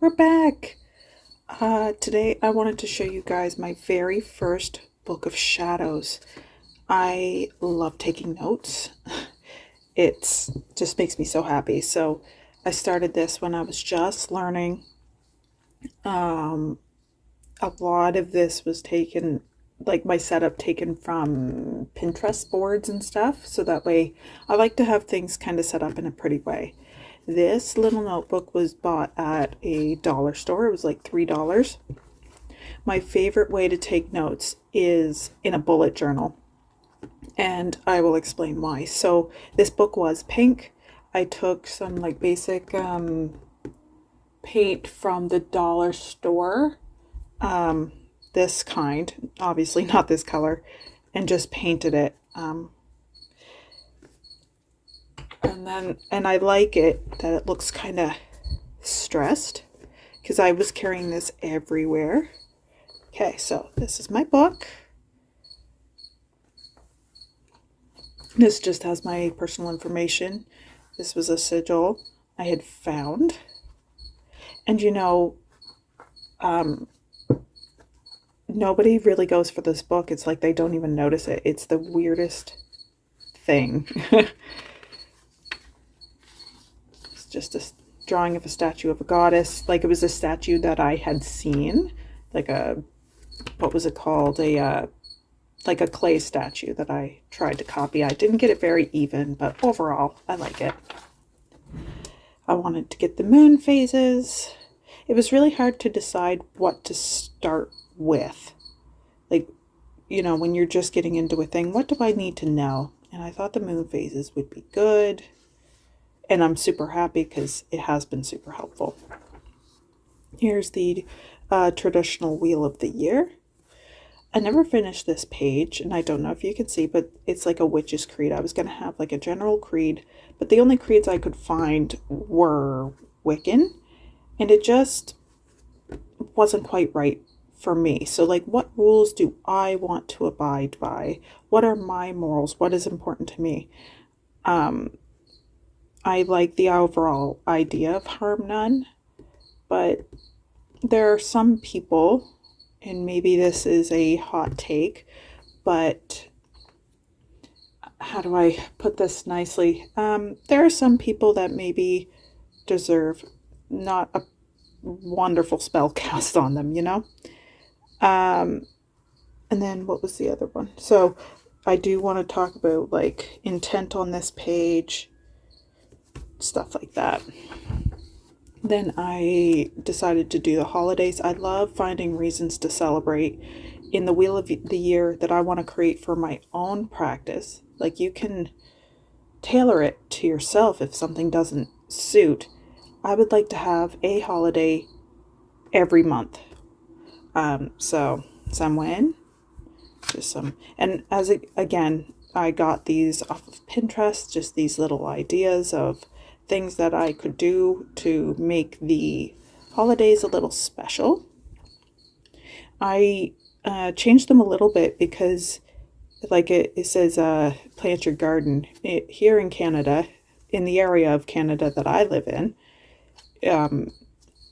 We're back. Today I wanted to show you guys my very first book of shadows. I love taking notes. It's just makes me so happy. So I started this when I was just learning. Um, a lot of this was taken, like my setup taken from Pinterest boards and stuff. So that way I like to have things kind of set up in a pretty way. This little notebook was bought at a dollar store. It was like $3. My favorite way to take notes is in a bullet journal, and I will explain why. So, this book was pink. I took some like basic paint from the dollar store, this kind, obviously not this color, and just painted it. And I like it that it looks kind of stressed because I was carrying this everywhere. Okay, so this is my book. This just has my personal information. This was a sigil I had found. And nobody really goes for this book. It's like they don't even notice it. It's the weirdest thing. It's just a drawing of a statue of a goddess. Like it was a statue that I had seen, like what was it called? Like a clay statue that I tried to copy. I didn't get it very even, but overall, I like it. I wanted to get the moon phases. It was really hard to decide what to start with. Like, when you're just getting into a thing, what do I need to know? And I thought the moon phases would be good. And I'm super happy because it has been super helpful. Here's the traditional wheel of the year. I never finished this page, and I don't know if you can see, but it's like a witch's creed. I was going to have like a general creed, but the only creeds I could find were Wiccan, and it just wasn't quite right for me. So, like, what rules do I want to abide by? What are my morals? What is important to me? I like the overall idea of harm none, but there are some people, and maybe this is a hot take, but how do I put this nicely? There are some people that maybe deserve not a wonderful spell cast on them, And then what was the other one? So I do want to talk about like intent on this page, stuff like that. Then I decided to do the holidays. I love finding reasons to celebrate in the wheel of the year that I want to create for my own practice. Like you can tailor it to yourself if something doesn't suit. I would like to have a holiday every month. So Samhain, just some, and again, I got these off of Pinterest, just these little ideas of things that I could do to make the holidays a little special. I changed them a little bit because, like it says, plant your garden. Here in Canada, in the area of Canada that I live in,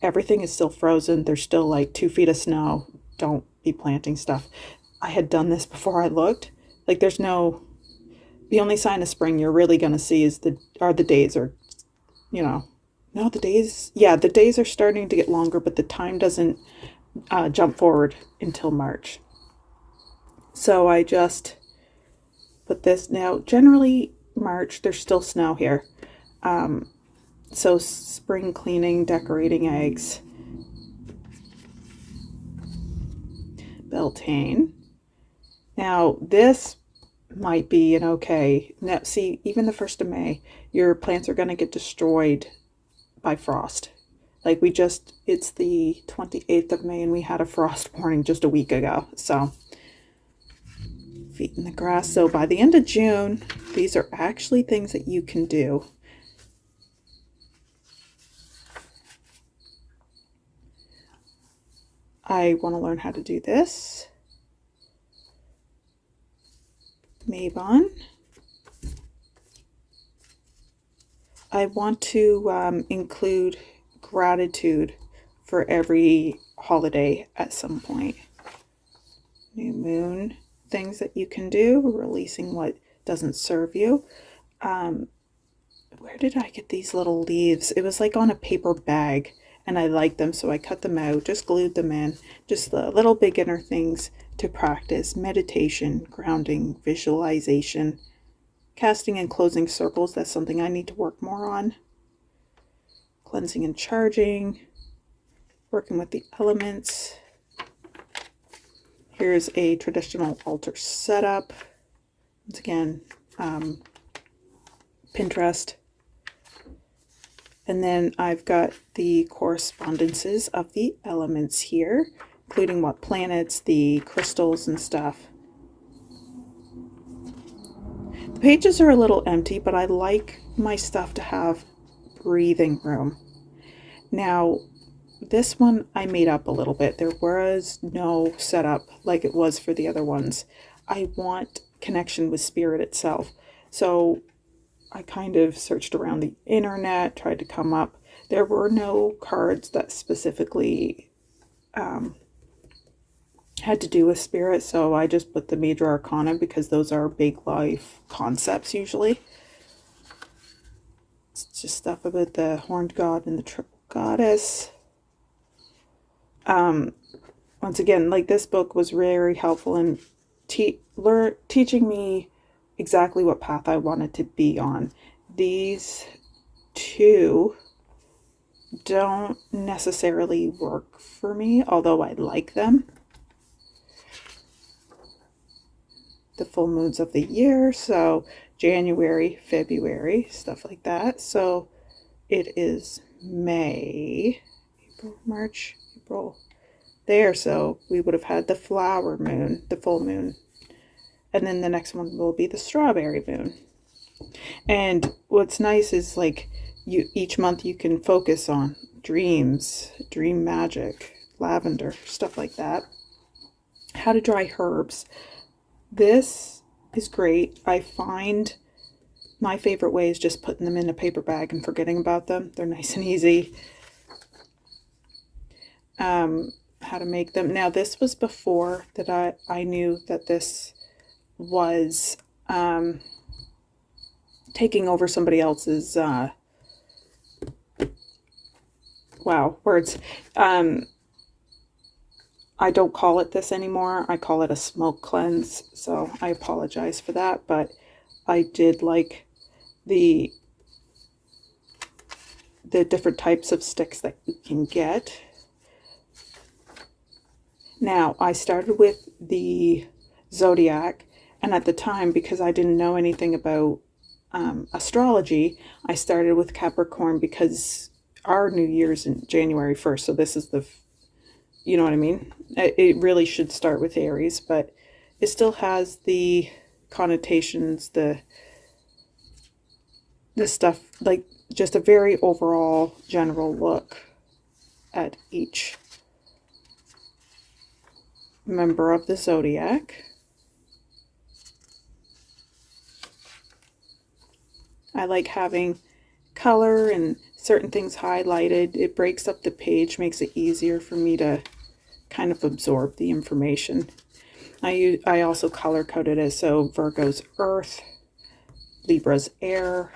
everything is still frozen. There's still like 2 feet of snow. Don't be planting stuff. I had done this before I looked. Like the only sign of spring you're really going to see is the days are, no, the days are starting to get longer, but the time doesn't jump forward until March. So I just put this now. Generally, March, there's still snow here. So spring cleaning, decorating eggs, Beltane. Now, this might be an okay. Now, see, even the 1st of May, your plants are going to get destroyed by frost. Like it's the 28th of May and we had a frost warning just a week ago. So, feet in the grass. So by the end of June, these are actually things that you can do. I want to learn how to do this. Mabon. I want to include gratitude for every holiday at some point. New moon things that you can do, releasing what doesn't serve you. Where did I get these little leaves? It was like on a paper bag, and I liked them, so I cut them out, just glued them in. Just the little beginner things to practice: meditation, grounding, visualization, casting and closing circles. That's something I need to work more on. Cleansing and charging, working with the elements. Here's a traditional altar setup. Once again, Pinterest. And then I've got the correspondences of the elements here, including what planets, the crystals and stuff. The pages are a little empty, but I like my stuff to have breathing room. Now, this one I made up a little bit. There was no setup like it was for the other ones. I want connection with spirit itself. So I kind of searched around the internet, tried to come up. There were no cards that specifically had to do with spirit, so I just put the major arcana because those are big life concepts usually. It's just stuff about the horned god and the triple goddess. Once again, like, this book was very helpful in teaching me exactly what path I wanted to be on. These two don't necessarily work for me, although I like them. The full moons of the year, so January, February, stuff like that. So it is May, April, March, April, there. So we would have had the flower moon, the full moon, and then the next one will be the strawberry moon. And what's nice is, like, each month you can focus on dreams, dream magic, lavender, stuff like that. How to dry herbs. This is great. I find my favorite way is just putting them in a paper bag and forgetting about them. They're nice and easy. How to make them. Now, this was before that I knew that this was taking over somebody else's words. I don't call it this anymore. I call it a smoke cleanse, so I apologize for that, but I did like the different types of sticks that you can get. Now, I started with the zodiac, and at the time, because I didn't know anything about astrology, I started with Capricorn because our New Year's in January 1st, so this is you know what I mean? It really should start with Aries, but it still has the connotations, the stuff, like, just a very overall general look at each member of the zodiac. I like having color and certain things highlighted. It breaks up the page, makes it easier for me to kind of absorb the information. I also color coded it, so Virgo's earth, Libra's air,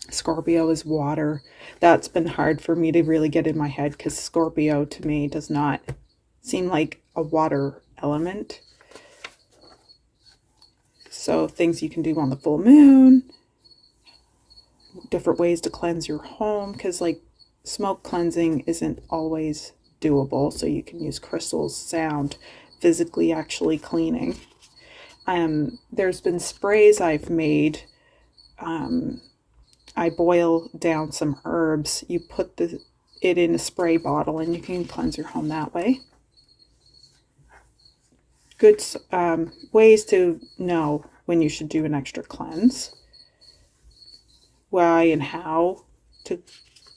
Scorpio is water. That's been hard for me to really get in my head because Scorpio to me does not seem like a water element. So things you can do on the full moon, different ways to cleanse your home, because, like, smoke cleansing isn't always doable, so you can use crystals, sound, physically actually cleaning. There's been sprays I've made. I boil down some herbs, you put it in a spray bottle, and you can cleanse your home that way. Good ways to know when you should do an extra cleanse. Why and how to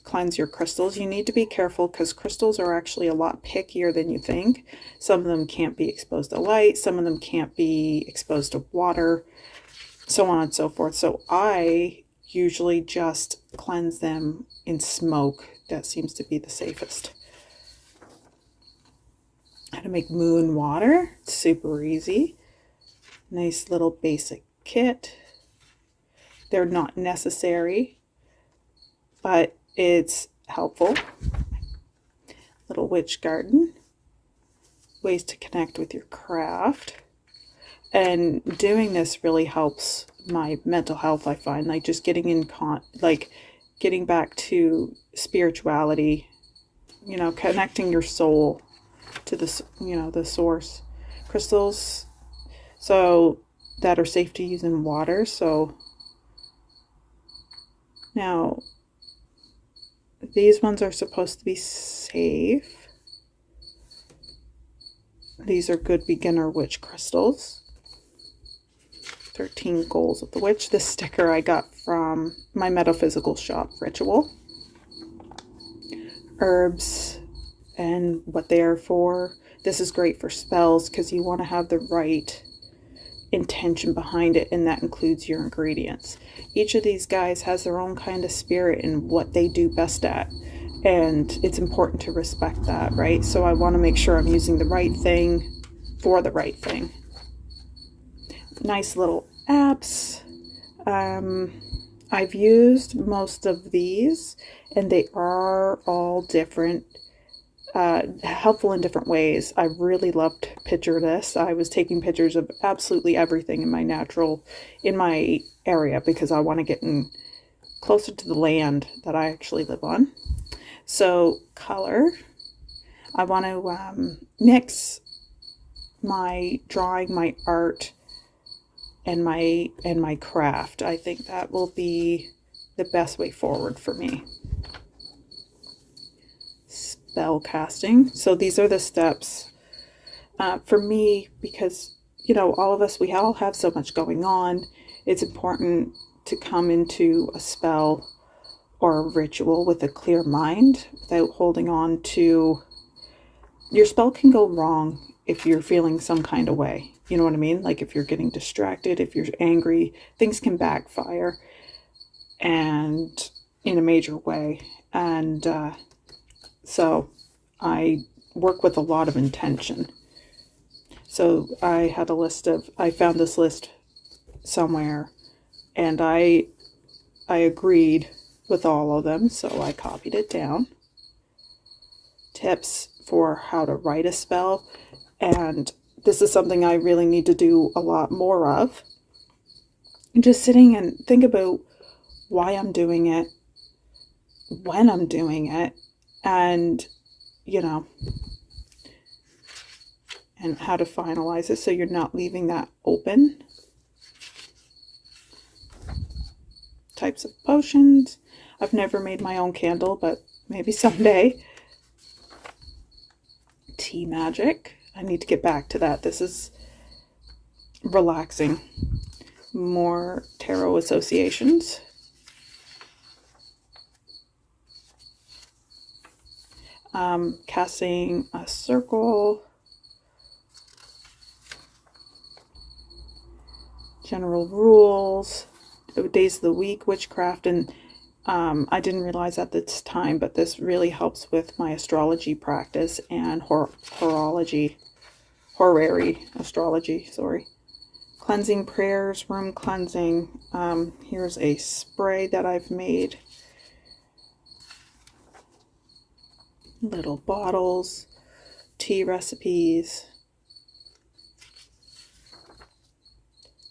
cleanse your crystals. You need to be careful because crystals are actually a lot pickier than you think. Some of them can't be exposed to light, some of them can't be exposed to water, so on and so forth. So I usually just cleanse them in smoke. That seems to be the safest. how to make moon water. It's super easy. Nice little basic kit. They're not necessary, but it's helpful. Little witch garden. Ways to connect with your craft. And doing this really helps my mental health, I find. Like just getting in getting back to spirituality, connecting your soul to the source. Crystals so that are safe to use in water. So now these ones are supposed to be safe. These are good beginner witch crystals. 13 Goals of the Witch. This sticker I got from my metaphysical shop, Ritual. Herbs and what they are for. This is great for spells because you want to have the right intention behind it, and that includes your ingredients. Each of these guys has their own kind of spirit and what they do best at, and it's important to respect that, right? So I want to make sure I'm using the right thing for the right thing. Nice little apps. I've used most of these, and they are all different, helpful in different ways. I really loved Picture This. I was taking pictures of absolutely everything in my area because I want to get in closer to the land that I actually live on. So color, I want to mix my drawing, my art, and my craft. I think that will be the best way forward for me. Spell casting. So these are the steps for me because all of us, we all have so much going on. It's important to come into a spell or a ritual with a clear mind without holding on to. Your spell can go wrong if you're feeling some kind of way. You know what I mean? Like if you're getting distracted, if you're angry, things can backfire and in a major way. And so I work with a lot of intention. So I found this list somewhere, and I agreed with all of them, so I copied it down. Tips for how to write a spell, and this is something I really need to do a lot more of. Just sitting and think about why I'm doing it, when I'm doing it, and and how to finalize it so you're not leaving that open. Types of potions. I've never made my own candle, but maybe someday. Tea magic. I need to get back to that. This is relaxing. More tarot associations. Casting a circle. General rules. Days of the week, witchcraft, and I didn't realize at this time, but this really helps with my astrology practice and horary astrology, sorry. Cleansing prayers, room cleansing. Here's a spray that I've made. Little bottles, tea recipes.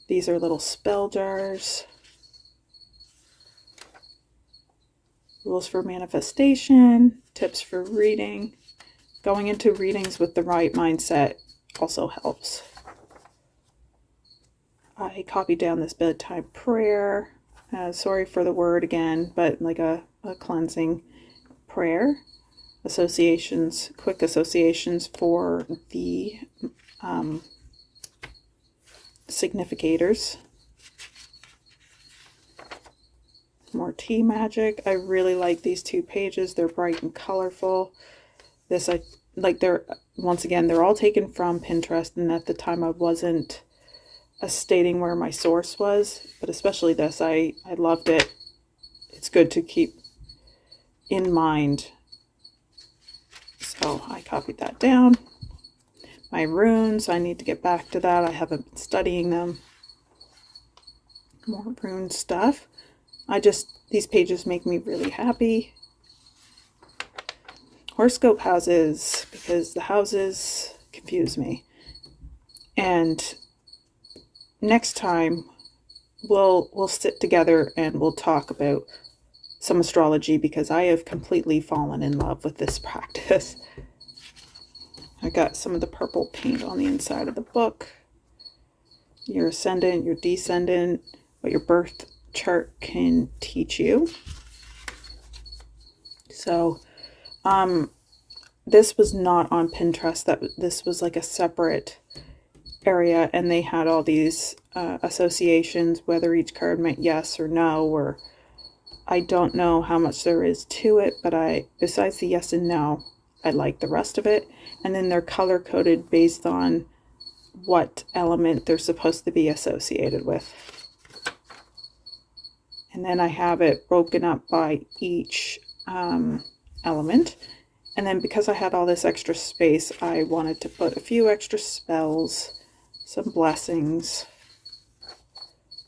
These are little spell jars. Rules for manifestation, tips for reading. Going into readings with the right mindset also helps. I copied down this bedtime prayer. Sorry for the word again, but like a cleansing prayer. Associations, quick associations for the significators. More tea magic. I really like these 2 pages. They're bright and colorful. They're all taken from Pinterest, and at the time I wasn't stating where my source was, but especially this, I loved it. It's good to keep in mind. So I copied that down. my runes. I need to get back to that. I haven't been studying them. More rune stuff. These pages make me really happy. Horoscope houses, because the houses confuse me. And next time we'll sit together and we'll talk about some astrology, because I have completely fallen in love with this practice. I got some of the purple paint on the inside of the book. Your ascendant, your descendant, what your birth chart can teach you. So this was not on Pinterest. This was like a separate area, and they had all these associations, whether each card meant yes or no, or I don't know how much there is to it, but besides the yes and no, I like the rest of it. And then they're color coded based on what element they're supposed to be associated with. And then I have it broken up by each element. And then because I had all this extra space, I wanted to put a few extra spells, some blessings,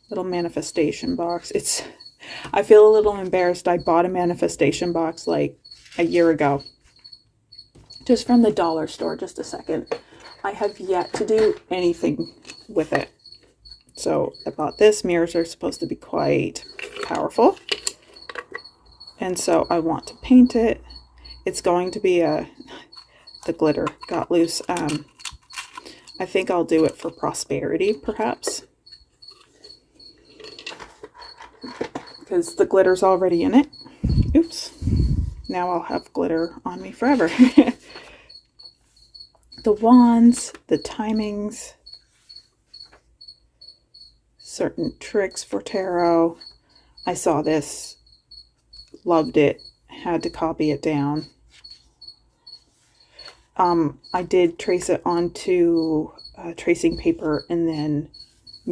little manifestation box. I feel a little embarrassed. I bought a manifestation box like a year ago, just from the dollar store. Just a second. I have yet to do anything with it. So I bought this. Mirrors are supposed to be quite powerful. And so I want to paint it. It's going to be the glitter got loose. I think I'll do it for prosperity, perhaps, because the glitter's already in it. Oops. Now I'll have glitter on me forever. The wands, the timings, certain tricks for tarot. I saw this, loved it, had to copy it down. I did trace it onto tracing paper and then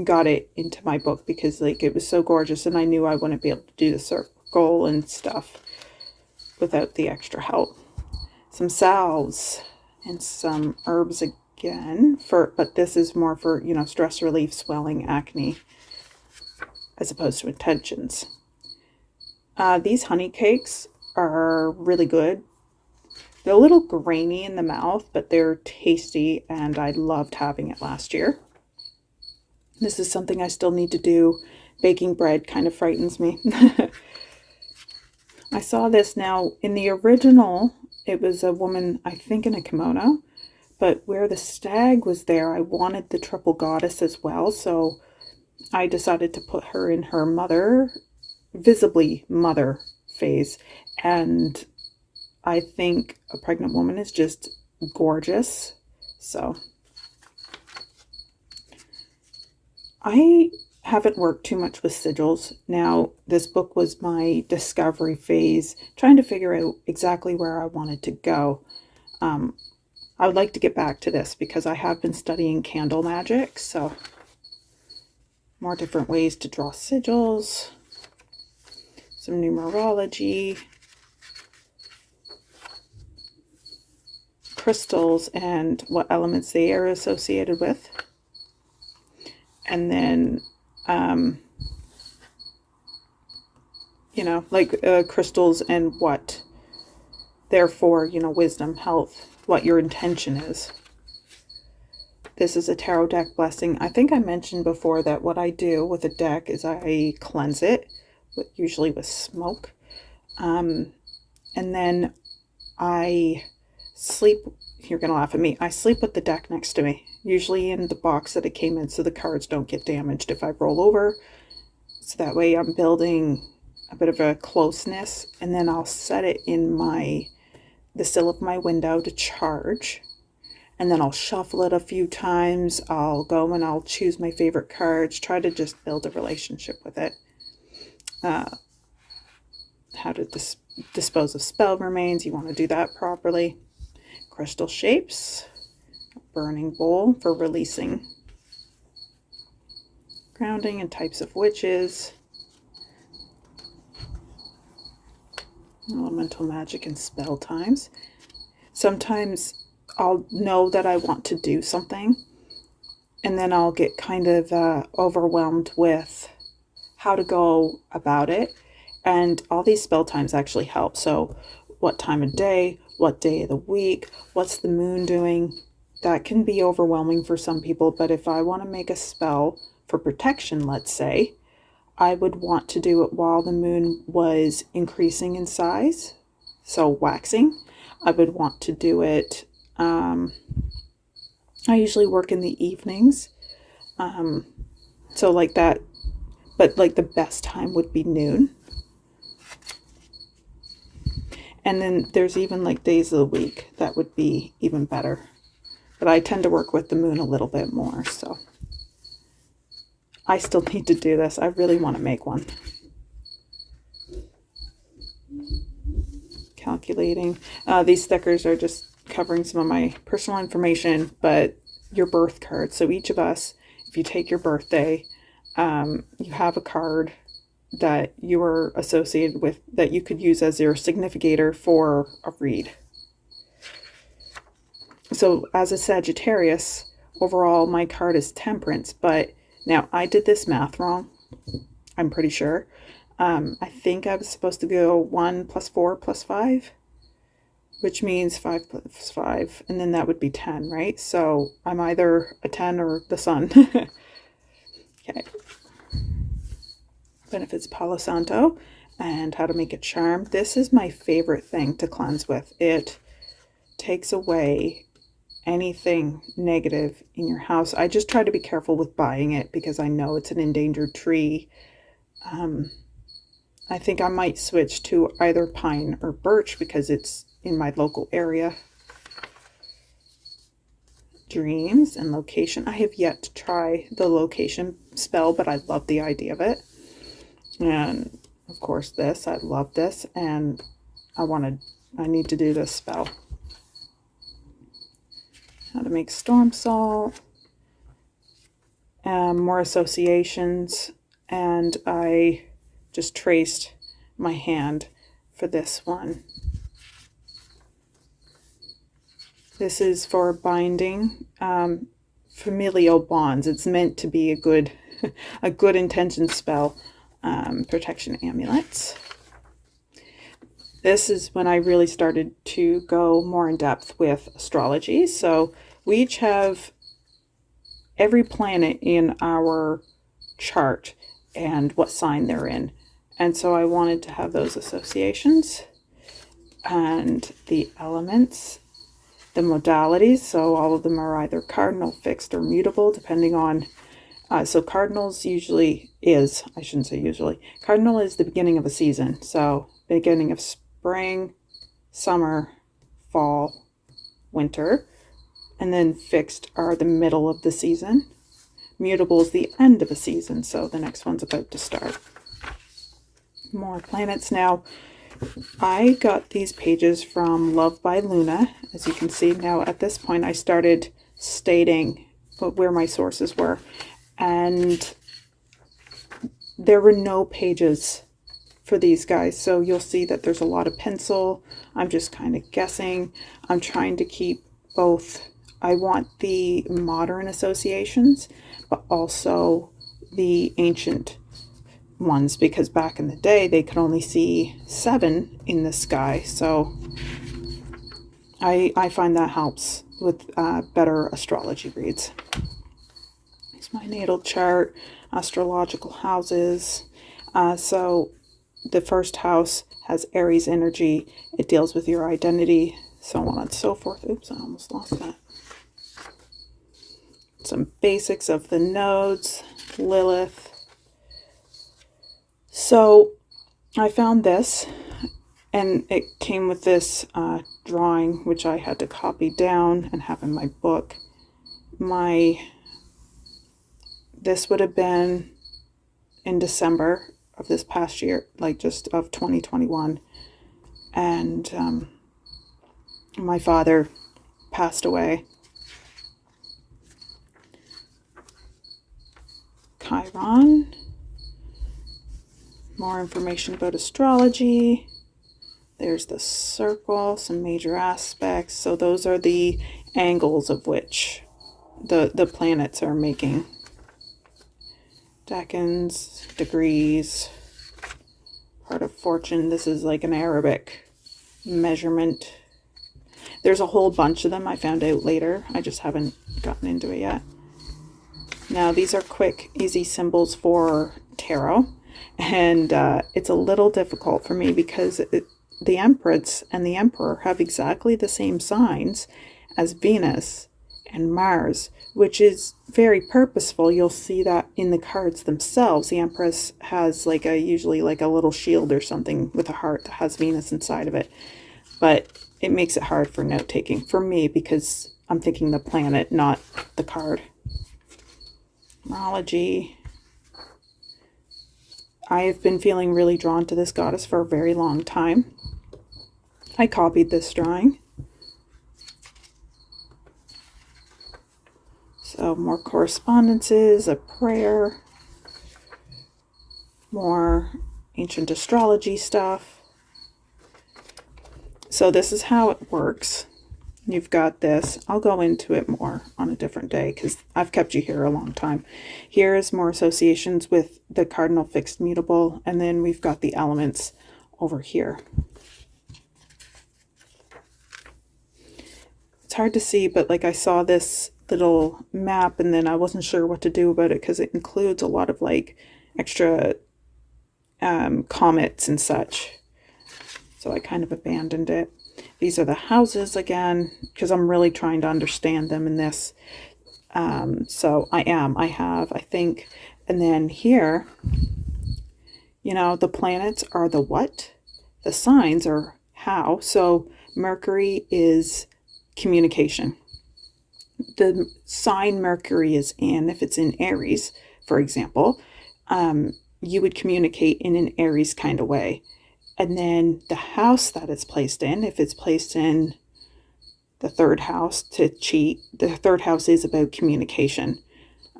got it into my book because it was so gorgeous, and I knew I wouldn't be able to do the circle and stuff without the extra help. Some salves and some herbs again, but this is more for, stress relief, swelling, acne, as opposed to intentions. These honey cakes are really good. They're a little grainy in the mouth, but they're tasty, and I loved having it last year. This is something I still need to do. Baking bread kind of frightens me. I saw this now. In the original, it was a woman, I think, in a kimono, but where the stag was there, I wanted the triple goddess as well, so I decided to put her in her mother, visibly mother phase, and I think a pregnant woman is just gorgeous. So I haven't worked too much with sigils. Now, this book was my discovery phase, trying to figure out exactly where I wanted to go. I would like to get back to this because I have been studying candle magic, so more different ways to draw sigils, some numerology, crystals and what elements they are associated with, and then crystals and what therefore wisdom, health, what your intention is. This is a tarot deck blessing. I think I mentioned before that what I do with a deck is I cleanse it, usually with smoke, and then I sleep. You're gonna laugh at me. I sleep with the deck next to me, usually in the box that it came in, so the cards don't get damaged if I roll over. So that way I'm building a bit of a closeness, and then I'll set it in the sill of my window to charge, and then I'll shuffle it a few times. I'll go and I'll choose my favorite cards, try to just build a relationship with it. How to dispose of spell remains, you want to do that properly. Crystal shapes, burning bowl for releasing, grounding and types of witches, elemental magic and spell times. Sometimes I'll know that I want to do something, and then I'll get kind of overwhelmed with how to go about it. And all these spell times actually help. So, what time of day, what day of the week, what's the moon doing? That can be overwhelming for some people. But if I want to make a spell for protection, let's say, I would want to do it while the moon was increasing in size, so waxing. I would want to do it. I usually work in the evenings, so like that. But like the best time would be noon. And then there's even like days of the week that would be even better. But I tend to work with the moon a little bit more, so I still need to do this. I really want to make one. Calculating. These stickers are just covering some of my personal information, but your birth card. So each of us, if you take your birthday, you have a card that you are associated with that you could use as your significator for a read. So as a Sagittarius, overall my card is Temperance, but now I did this math wrong, I'm pretty sure. I think I was supposed to go 1 plus 4 plus 5, which means 5 plus 5, and then that would be 10, right? So I'm either a 10 or the sun. Okay. Benefits Palo Santo and how to make a charm. This is my favorite thing to cleanse with. It takes away anything negative in your house. I just try to be careful with buying it because I know it's an endangered tree. I think I might switch to either pine or birch because it's in my local area. Dreams and location. I have yet to try the location spell, but I love the idea of it. And of course this, I love this, and I need to do this spell. How to make storm salt, more associations, and I just traced my hand for this one. This is for binding familial bonds. It's meant to be a good intention spell. Protection amulets. This is when I really started to go more in depth with astrology. So we each have every planet in our chart and what sign they're in. And so I wanted to have those associations and the elements, the modalities. So all of them are either cardinal, fixed, or mutable, depending on. So cardinals cardinal is the beginning of a season. So beginning of spring, summer, fall, winter. And then fixed are the middle of the season. Mutable is the end of a season. So the next one's about to start. More planets. Now, I got these pages from Love by Luna. As you can see now at this point, I started stating where my sources were. And there were no pages for these guys. So you'll see that there's a lot of pencil. I'm just kind of guessing. I'm trying to keep both. I want the modern associations, but also the ancient ones, because back in the day they could only see 7 in the sky. So I find that helps with better astrology reads. It's my natal chart, astrological houses. So the first house has Aries energy. It deals with your identity, so on and so forth. Oops, I almost lost that. Some basics of the nodes, Lilith. So I found this, and it came with this drawing, which I had to copy down and have in my book. This would have been in December of this past year, like just of 2021. And my father passed away. Chiron. More information about astrology. There's the circle, some major aspects. So those are the angles of which the planets are making. Decans, degrees, part of fortune. This is like an Arabic measurement. There's a whole bunch of them I found out later. I just haven't gotten into it yet. Now, these are quick, easy symbols for tarot. And it's a little difficult for me because the Empress and the Emperor have exactly the same signs as Venus and Mars, which is very purposeful. You'll see that in the cards themselves. The Empress has usually like a little shield or something with a heart that has Venus inside of it. But it makes it hard for note taking for me because I'm thinking the planet, not the card. Astrology. I have been feeling really drawn to this goddess for a very long time. I copied this drawing. So more correspondences, a prayer, more ancient astrology stuff. So this is how it works. You've got this. I'll go into it more on a different day because I've kept you here a long time. Here is more associations with the cardinal fixed mutable, and then we've got the elements over here. It's hard to see, but like I saw this little map and then I wasn't sure what to do about it because it includes a lot of like extra comets and such. So I kind of abandoned it. These are the houses again, because I'm really trying to understand them in this. So I have, I think, and then here, you know, the planets are the what, the signs are how. So Mercury is communication. The sign Mercury is in, if it's in Aries, for example, you would communicate in an Aries kind of way. And then the house that it's placed in, if it's placed in the third house to cheat, the third house is about communication.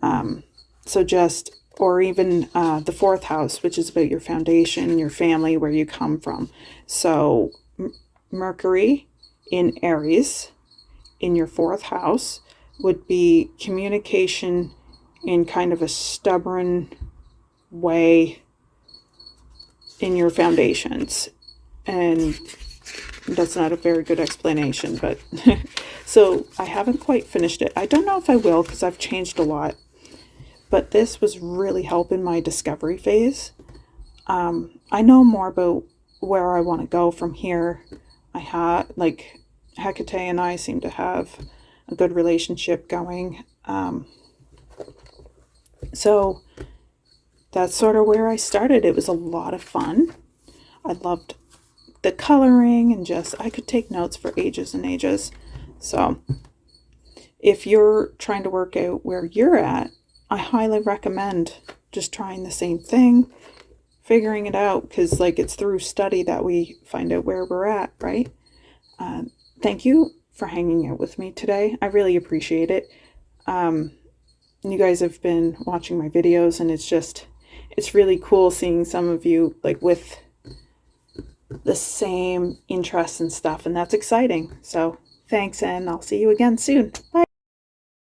Or even the fourth house, which is about your foundation, your family, where you come from. So Mercury in Aries, in your fourth house, would be communication in kind of a stubborn way in your foundations. And that's not a very good explanation, but so I haven't quite finished it. I don't know if I will because I've changed a lot, but this was really helping my discovery phase. I know more about where I want to go from here. I had like Hecate and I seem to have a good relationship going. So that's sort of where I started. It was a lot of fun. I loved the coloring and I could take notes for ages and ages. So if you're trying to work out where you're at, I highly recommend just trying the same thing, figuring it out, because like it's through study that we find out where we're at, right? Thank you for hanging out with me today. I really appreciate it. You guys have been watching my videos, and it's really cool seeing some of you like with the same interests and stuff, and that's exciting. So thanks, and I'll see you again soon. Bye.